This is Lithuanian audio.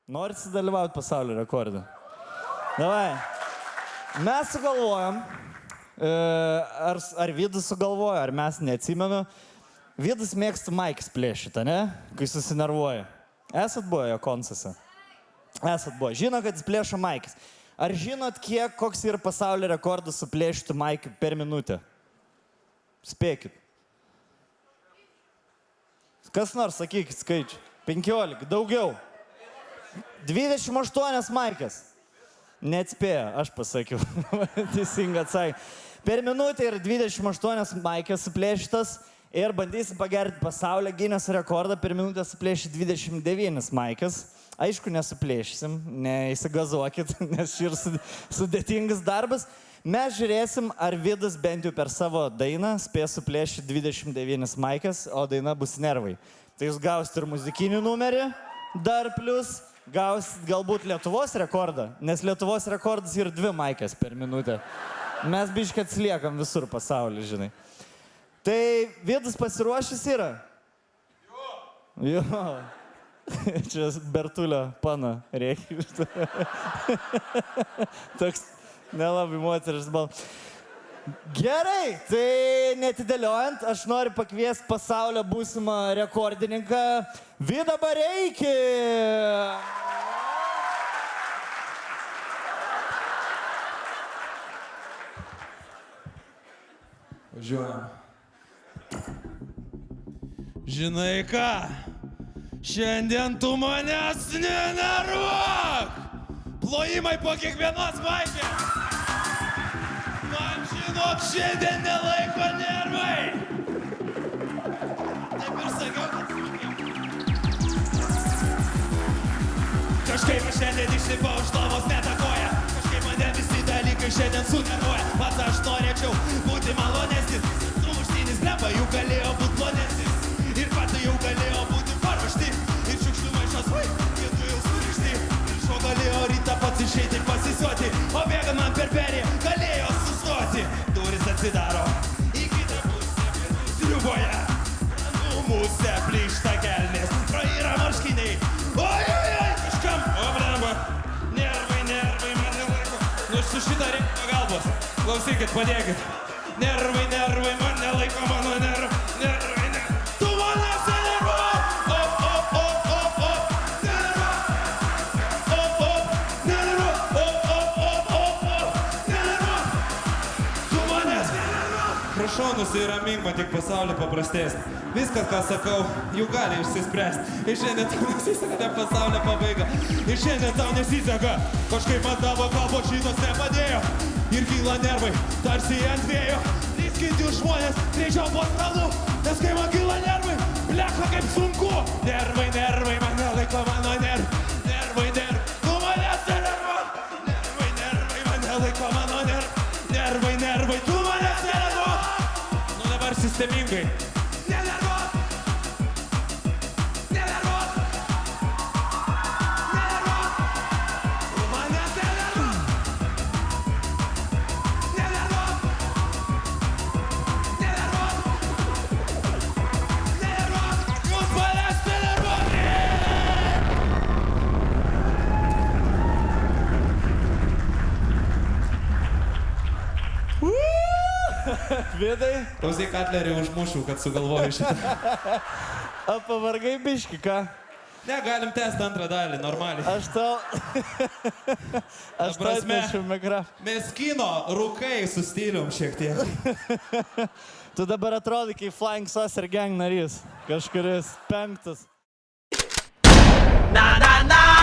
Norit sudalyvauti pasaulio rekorde? Davai. Mes sugalvojom, ar Vydas sugalvojo, ar mes neatsimenu. Vydas mėgsta maikis plėšytą, ne? Kai susinervuoja. Esat buvo jo koncese? Esat buvo. Žino, kad jis plėšo maikis. Ar žinot, koks yra pasaulio rekordas suplėšyti maikį per minutę? Spėkit. Kas nors, sakykit skaičių. 15, daugiau. 28 maikės. Neatspėjo, aš pasakiau. Teisinga atsakė. Per minutę yra 28 maikės suplėšytas ir bandysim pagerinti pasaulio Gineso rekordą. Per minutę suplėšyti 29 maikės. Aišku, nesuplėšysim, neįsigazuokit, nes šį ir sudėtingas darbas. Mes žiūrėsim, ar Vydas bent jau per savo dainą spės suplėšyti 29 maikės, o daina bus Nervai. Tai jūs gausit ir muzikinį numerį, dar plus gausit galbūt Lietuvos rekordą, nes Lietuvos rekordas yra 2 maikės per minutę. Mes biškai atsiliekam visur pasaulyje, žinai. Tai Vydas pasiruošęs yra? Jo. Čia Bertulio pana reikia. Toks nelabai moteris bal. Gerai, tai netidėliojant, aš noriu pakviesti pasaulio būsimą rekordininką Vydą Bareikį. Važiuojam. Žinai ką? Šiandien tu manęs nenervuok! Plojimai po kiekvienos maikės! Man žinok, šiandien nelaiko nervai! Taip ir sakiau, kad kažkaip aš šiandien išlipau iš lovos netakoja. Kažkaip mane visi dalykai šiandien sunervuoja. Pats aš norėčiau būti malonesnis. Sumuštinis blepa jau galėjo būti plonesnis. Ir pats jau galėjo būti paruošti. Ir šiukšlių maišas, vietų jau surišti. Ir šio galėjo rytą pats išeiti pasisiuoti. O bėgant man per perį galėjo sustoti. Durys atsidaro į kitą pusę pietų sriuboje. Mūsų plyšta kelnės, praira marškiniai. Oi, kažkam, o blemba. Nervai, man nelaiko. Nu su šitą reikia pagalbos. Klausykit, padėkit. Nervai, man nelaiko mano nervai. Tu manęs nenervuok! Prašau, nusiramink, man tik pasaulį paprastės. Viskas, ką sakau, jau gali išsispręsti. Ir šiandien tau nesiseka, ne pasaulio pabaiga. Ir šiandien tau nesiseka. Kažkaip man tavo kalbos šitos nepadėjo. Ir kyla nervai, tarsi ant vėjo. Lyskinti žmonės, greičiau po stalu. Nes kai man kyla nervai, blecha kaip sunku. Nervai, man nelaiko mano nervai. Nervai, tu manęs nenervuok. Nervai, man nelaiko mano nervai. Nervai, tu manęs nenervuok. Nu dabar sistemingai. Nenervuok. Nenervuok. Nenervuok. Tu manęs nenervuok. Nenervuok. Nenervuok. Jūs manęs nenervuok. Vydai? Klausyk, Atlerį užmušau, kad sugalvoju šitą. Pavargai biški, ką? Ne, galim tęsti antrą dalį, normaliai. Aš tau atnešiu mikrofoną. Mes kino rūkai su stilium šiek tiek. Tu dabar atrodai kaip Flying Saucer Gang narys. Kažkuris 5. Na na na